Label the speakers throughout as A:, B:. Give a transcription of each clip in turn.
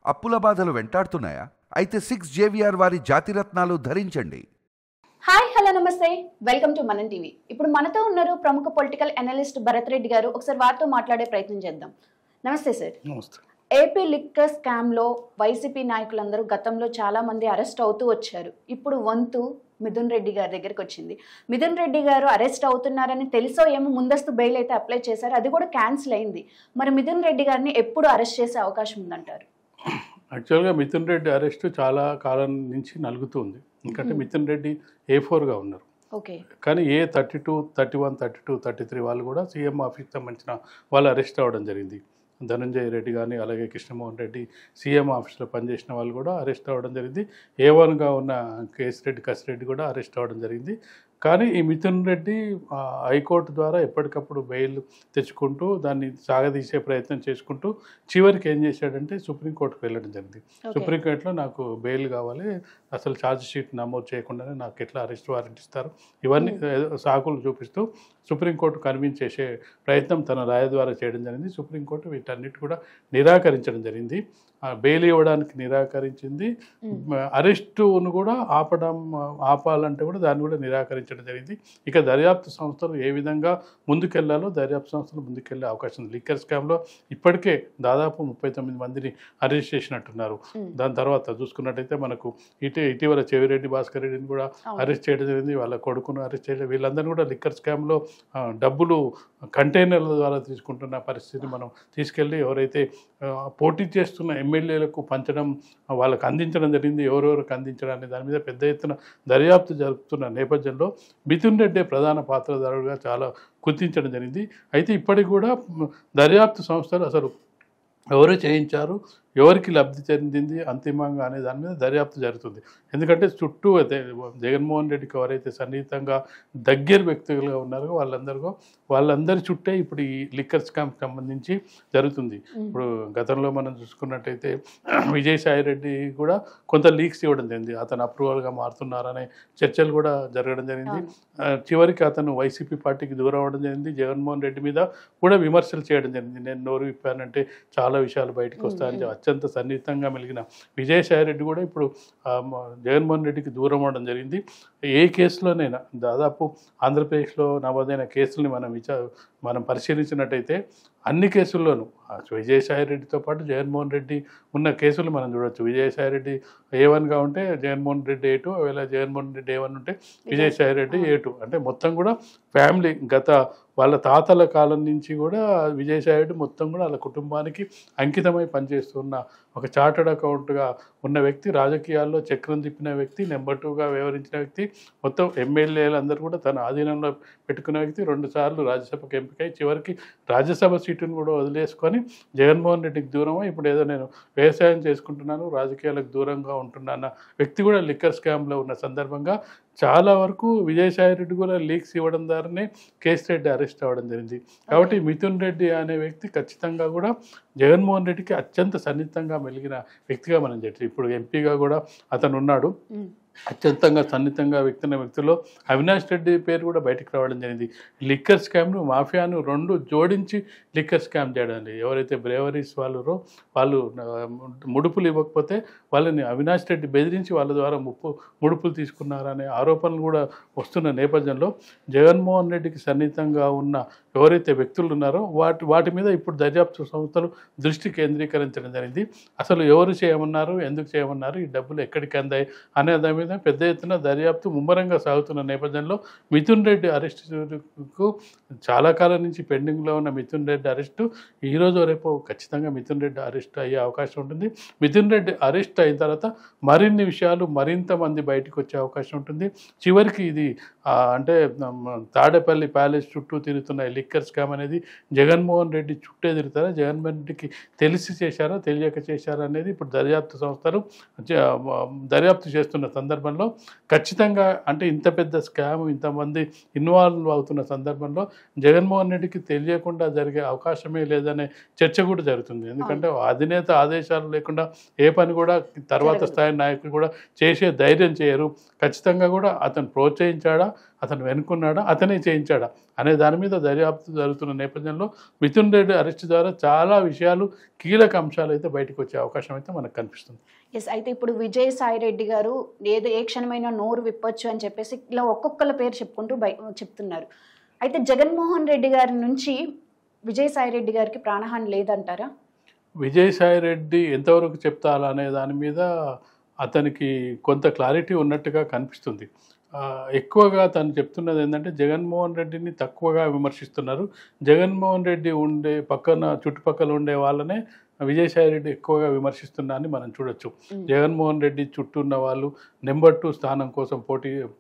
A: అప్పుల బాధలు వెంటాడుతున్నాయా? అయితే 6 జేవిఆర్ వారి జాతిరత్నాలు ధరించండి.
B: హాయ్ హలో నమస్తే, వెల్కమ్ టు మనం టీవీ. ఇప్పుడు మనతో ఉన్నారు ప్రముఖ పొలిటికల్ అనలిస్ట్ భరత్ రెడ్డి గారు. ఒకసారి వారితో మాట్లాడే ప్రయత్నం చేద్దాం. నమస్తే సార్.
C: నమస్తే.
B: ఏపీ లిక్కర్ స్కామ్ లో వైసీపీ నాయకులందరూ గతంలో చాలా మంది అరెస్ట్ అవుతూ వచ్చారు. ఇప్పుడు వంతు మిథున్ రెడ్డి గారి దగ్గరికి వచ్చింది. మిథున్ రెడ్డి గారు అరెస్ట్ అవుతున్నారని తెలుసో ఏమో ముందస్తు బెయిల్ అయితే అప్లై చేశారు, అది కూడా క్యాన్సిల్ అయింది. మరి మిథున్ రెడ్డి గారిని ఎప్పుడు అరెస్ట్ చేసే అవకాశం ఉందంటారు?
C: యాక్చువల్గా మిథున్ రెడ్డి అరెస్టు చాలా కాలం నుంచి నలుగుతుంది. ఎందుకంటే మిథున్ రెడ్డి A4గా ఉన్నారు.
B: ఓకే.
C: కానీ A32, 31, 32, 33 వాళ్ళు కూడా సీఎం ఆఫీస్కి సంబంధించిన వాళ్ళు అరెస్ట్ అవ్వడం జరిగింది. ధనంజయ రెడ్డి కానీ అలాగే కృష్ణమోహన్ రెడ్డి సీఎం ఆఫీస్లో పనిచేసిన వాళ్ళు కూడా అరెస్ట్ అవ్వడం జరిగింది. A1గా ఉన్న కసిరెడ్డి కూడా అరెస్ట్ అవ్వడం జరిగింది. కానీ ఈ మిథున్ రెడ్డి హైకోర్టు ద్వారా ఎప్పటికప్పుడు బెయిల్ తెచ్చుకుంటూ దాన్ని సాగదీసే ప్రయత్నం చేసుకుంటూ చివరికి ఏం చేశాడంటే సుప్రీంకోర్టుకు వెళ్ళడం జరిగింది. సుప్రీంకోర్టులో నాకు బెయిల్ కావాలి, అసలు ఛార్జ్ షీట్ నమోదు చేయకుండానే నాకు ఎట్లా అరెస్ట్ వారెంట్ ఇస్తారు, ఇవన్నీ సాకులు చూపిస్తూ సుప్రీంకోర్టు కన్విన్స్ చేసే ప్రయత్నం తన రాయ ద్వారా చేయడం జరిగింది. సుప్రీంకోర్టు వీటన్నిటి కూడా నిరాకరించడం జరిగింది. బెయిల్ ఇవ్వడానికి నిరాకరించింది. అరెస్టును కూడా ఆపాలంటే కూడా దాన్ని కూడా నిరాకరించడం జరిగింది. ఇక దర్యాప్తు సంస్థలు ఏ విధంగా ముందుకెళ్లాలో దర్యాప్తు సంస్థలు ముందుకెళ్లే అవకాశం ఉంది. లిక్కర్ స్కామ్లో ఇప్పటికే దాదాపు 39 మందిని అరెస్ట్ చేసినట్టున్నారు. దాని తర్వాత చూసుకున్నట్టయితే మనకు ఇటీవల చెవిరెడ్డి భాస్కర్ రెడ్డిని కూడా అరెస్ట్ చేయడం జరిగింది. వాళ్ళ కొడుకును అరెస్ట్ చేయడం, వీళ్ళందరినీ కూడా లిక్కర్ స్కామ్లో డబ్బులు కంటైనర్ల ద్వారా తీసుకుంటున్న పరిస్థితిని మనం తీసుకెళ్ళి ఎవరైతే పోటీ చేస్తున్న ఎమ్మెల్యేలకు పంచడం, వాళ్ళకు అందించడం జరిగింది. ఎవరెవరికి అందించడం అనే దాని మీద పెద్ద ఎత్తున దర్యాప్తు జరుపుతున్న నేపథ్యంలో మిథున్ రెడ్డి ప్రధాన పాత్రధారుడుగా చాలా గుర్తించడం జరిగింది. అయితే ఇప్పటికి కూడా దర్యాప్తు సంస్థలు అసలు ఎవరు చేయించారు, ఎవరికి లబ్ధి చెందింది అంతిమంగా అనే దాని మీద దర్యాప్తు జరుగుతుంది. ఎందుకంటే చుట్టూ జగన్మోహన్ రెడ్డికి ఎవరైతే సన్నిహితంగా దగ్గర వ్యక్తులుగా ఉన్నారో వాళ్ళందరి చుట్టే ఇప్పుడు ఈ లిక్కర్ స్కామ్కి సంబంధించి జరుగుతుంది. ఇప్పుడు గతంలో మనం చూసుకున్నట్టయితే విజయసాయి రెడ్డి కూడా కొంత లీక్స్ ఇవ్వడం జరిగింది. అతను అప్రూవల్గా మారుతున్నారనే చర్చలు కూడా జరగడం జరిగింది. చివరికి అతను వైసీపీ పార్టీకి దూరం అవ్వడం జరిగింది. జగన్మోహన్ రెడ్డి మీద కూడా విమర్శలు చేయడం జరిగింది. నేను నోరు విప్పానంటే చాలా విషయాలు బయటకు వస్తాయని అత్యంత సన్నిహితంగా మెలిగిన విజయసాయి రెడ్డి కూడా ఇప్పుడు జగన్మోహన్ రెడ్డికి దూరం అవడం జరిగింది. ఏ కేసులోనైనా దాదాపు ఆంధ్రప్రదేశ్లో నమోదైన కేసుల్ని మనం పరిశీలించినట్టయితే అన్ని కేసుల్లోనూ విజయసాయి రెడ్డితో పాటు జగన్మోహన్ రెడ్డి ఉన్న కేసులు మనం చూడవచ్చు. విజయసాయి రెడ్డి A1గా ఉంటే జగన్మోహన్ రెడ్డి A2, ఒకవేళ జగన్మోహన్ రెడ్డి A1 ఉంటే విజయసాయి రెడ్డి A2. అంటే మొత్తం కూడా ఫ్యామిలీ వాళ్ళ తాతల కాలం నుంచి కూడా విజయసాయి రెడ్డి మొత్తం కూడా వాళ్ళ కుటుంబానికి అంకితమై పనిచేస్తున్న ఒక చార్టర్డ్ అకౌంట్గా ఉన్న వ్యక్తి, రాజకీయాల్లో చక్రం తిప్పిన వ్యక్తి, నెంబర్ 2గా వ్యవహరించిన వ్యక్తి, మొత్తం ఎమ్మెల్యేలందరూ కూడా తన ఆధీనంలో పెట్టుకున్న వ్యక్తి, 2 సార్లు రాజ్యసభకు ఎంపికై చివరికి రాజ్యసభ సీటును కూడా వదిలేసుకొని జగన్మోహన్ రెడ్డికి దూరమై ఇప్పుడు ఏదో నేను వ్యవసాయం చేసుకుంటున్నాను, రాజకీయాలకు దూరంగా ఉంటున్నా అన్న వ్యక్తి కూడా లిక్కర్ స్కామ్లో ఉన్న సందర్భంగా చాలా వరకు విజయసాయి రెడ్డి కూడా లీక్స్ ఇవ్వడం ద్వారానే కేసిరెడ్డి అరెస్ట్ అవ్వడం జరిగింది. కాబట్టి మిథున్ రెడ్డి అనే వ్యక్తి ఖచ్చితంగా కూడా జగన్మోహన్ రెడ్డికి అత్యంత సన్నిహితంగా మెలిగిన వ్యక్తిగా మనం చెప్పి ఇప్పుడు ఎంపీగా కూడా అతను ఉన్నాడు. అత్యంతంగా సన్నిహితంగా వ్యక్తిలో అవినాష్ రెడ్డి పేరు కూడా బయటకు రావడం జరిగింది. లిక్కర్ స్కామ్ను మాఫియాను 2 జోడించి లిక్కర్ స్కామ్ చేయడం. ఎవరైతే బ్రేవరీస్ వాళ్ళు ముడుపులు ఇవ్వకపోతే వాళ్ళని అవినాష్ రెడ్డి బెదిరించి వాళ్ళ ద్వారా ముడుపులు తీసుకున్నారనే ఆరోపణలు కూడా వస్తున్న నేపథ్యంలో జగన్మోహన్ రెడ్డికి సన్నిహితంగా ఉన్న ఎవరైతే వ్యక్తులు ఉన్నారో వాటి మీద ఇప్పుడు దర్యాప్తు సంస్థలు దృష్టి కేంద్రీకరించడం జరిగింది. అసలు ఎవరు చేయమన్నారు, ఎందుకు చేయమన్నారు, ఈ డబ్బులు ఎక్కడికి అందాయి అనే దాని మీద పెద్ద ఎత్తున దర్యాప్తు ముమ్మరంగా సాగుతున్న నేపథ్యంలో మిథున్ రెడ్డి అరెస్టుకు చాలా కాలం నుంచి పెండింగ్లో ఉన్న మిథున్ రెడ్డి అరెస్టు ఈరోజు రేపు ఖచ్చితంగా మిథున్ రెడ్డి అరెస్ట్ అయ్యే అవకాశం ఉంటుంది. మిథున్ రెడ్డి అరెస్ట్ అయిన తర్వాత మరిన్ని విషయాలు మరింత మంది బయటకు వచ్చే అవకాశం ఉంటుంది. చివరికి ఇది అంటే తాడేపల్లి ప్యాలెస్ చుట్టూ తిరుగుతున్న లిక్కర్ స్కామ్ అనేది జగన్మోహన్ రెడ్డి చుట్టే తిరుగుతారా, జగన్మోహన్ రెడ్డికి తెలిసి చేశారా తెలియక చేశారా అనేది ఇప్పుడు దర్యాప్తు సంస్థలు దర్యాప్తు చేస్తున్న సందర్భంలో ఖచ్చితంగా అంటే ఇంత పెద్ద స్కామ్ ఇంతమంది ఇన్వాల్వ్ అవుతున్న సందర్భంలో జగన్మోహన్ రెడ్డికి తెలియకుండా జరిగే అవకాశమే లేదనే చర్చ కూడా జరుగుతుంది. ఎందుకంటే అధినేత ఆదేశాలు లేకుండా ఏ పని కూడా తర్వాత స్థాయి నాయకులు కూడా చేసే ధైర్యం చేయరు. ఖచ్చితంగా కూడా అతను ప్రోత్సహించాడా, అతను వెనుకున్నాడా, అతనే చేయించాడా అనే దాని మీద దర్యాప్తు జరుగుతున్న నేపథ్యంలో మిథున్ రెడ్డి అరెస్ట్ ద్వారా చాలా విషయాలు, కీలక అంశాలు అయితే బయటకు వచ్చే అవకాశం అయితే మనకు కనిపిస్తుంది.
B: ఎస్, అయితే ఇప్పుడు విజయసాయి రెడ్డి గారు ఏ క్షణమైనా నోరు విప్పొచ్చు అని చెప్పేసి ఇలా ఒక్కొక్కళ్ళ పేరు చెప్పుకుంటూ చెప్తున్నారు. అయితే జగన్మోహన్ రెడ్డి గారి నుంచి విజయసాయి రెడ్డి గారికి ప్రాణహాని లేదంటారా?
C: విజయసాయి రెడ్డి ఎంతవరకు చెప్తారా అనే దాని మీద అతనికి కొంత క్లారిటీ ఉన్నట్టుగా కనిపిస్తుంది. ఎక్కువగా తను చెప్తున్నది ఏంటంటే జగన్మోహన్ రెడ్డిని తక్కువగా విమర్శిస్తున్నారు. జగన్మోహన్ రెడ్డి చుట్టుపక్కల ఉండే వాళ్ళనే విజయసాయి రెడ్డి ఎక్కువగా విమర్శిస్తున్నారని మనం చూడొచ్చు. జగన్మోహన్ రెడ్డి చుట్టూ ఉన్న వాళ్ళు నెంబర్ 2 స్థానం కోసం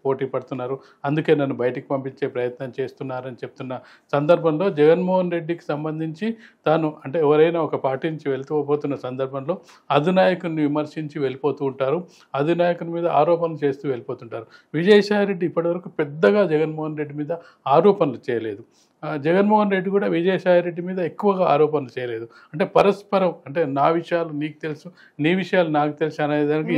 C: పోటీ పడుతున్నారు, అందుకే నన్ను బయటికి పంపించే ప్రయత్నం చేస్తున్నారని చెప్తున్న సందర్భంలో జగన్మోహన్ రెడ్డికి సంబంధించి తాను అంటే ఎవరైనా ఒక పార్టీ నుంచి వెళ్ళిపోతున్న సందర్భంలో అధినాయకుని విమర్శించి వెళ్ళిపోతూ ఉంటారు, అధినాయకుని మీద ఆరోపణలు చేస్తూ వెళ్ళిపోతుంటారు. విజయసాయి రెడ్డి ఇప్పటివరకు పెద్దగా జగన్మోహన్ రెడ్డి మీద ఆరోపణలు చేయలేదు. జగన్మోహన్ రెడ్డి కూడా విజయసాయి రెడ్డి మీద ఎక్కువగా ఆరోపణలు చేయలేదు. అంటే పరస్పరం, అంటే నా విషయాలు నీకు తెలుసు, నీ విషయాలు నాకు తెలుసు అనేదానికి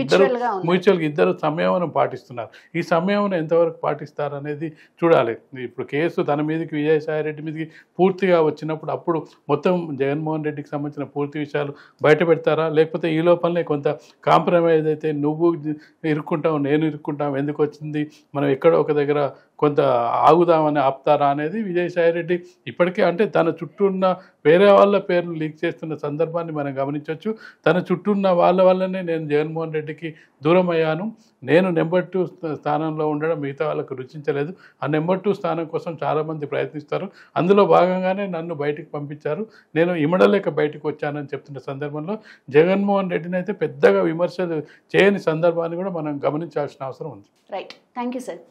C: మ్యూచువల్గా ఇద్దరు సంయమనం పాటిస్తున్నారు. ఈ సంయమనం ఎంతవరకు పాటిస్తారు అనేది చూడాలి. ఇప్పుడు కేసు తన మీదకి విజయసాయి రెడ్డి మీదకి పూర్తిగా వచ్చినప్పుడు అప్పుడు మొత్తం జగన్మోహన్ రెడ్డికి సంబంధించిన పూర్తి విషయాలు బయట పెడతారా, లేకపోతే ఈ లోపలనే కొంత కాంప్రమైజ్ అయితే నువ్వు ఇరుక్కుంటావు నేను ఇరుక్కుంటాం, ఎందుకు వచ్చింది మనం ఎక్కడో ఒక దగ్గర కొంత ఆగుదామని ఆపుతారా అనేది విజయసాయి రెడ్డి ఇప్పటికే అంటే తన చుట్టూ ఉన్న వేరే వాళ్ళ పేర్లు లీక్ చేస్తున్న సందర్భాన్ని మనం గమనించవచ్చు. తన చుట్టూ ఉన్న వాళ్ళ వల్లనే నేను జగన్మోహన్ రెడ్డికి దూరం అయ్యాను, నేను నెంబర్ 2 స్థానంలో ఉండడం మిగతా వాళ్ళకు రుచించలేదు, ఆ నెంబర్ 2 స్థానం కోసం చాలామంది ప్రయత్నిస్తారు, అందులో భాగంగానే నన్ను బయటికి పంపించారు, నేను ఇమడలేక బయటకు వచ్చానని చెప్తున్న సందర్భంలో జగన్మోహన్ రెడ్డిని అయితే పెద్దగా విమర్శలు చేయని సందర్భాన్ని కూడా మనం గమనించాల్సిన అవసరం ఉంది.
B: Right, thank you sir.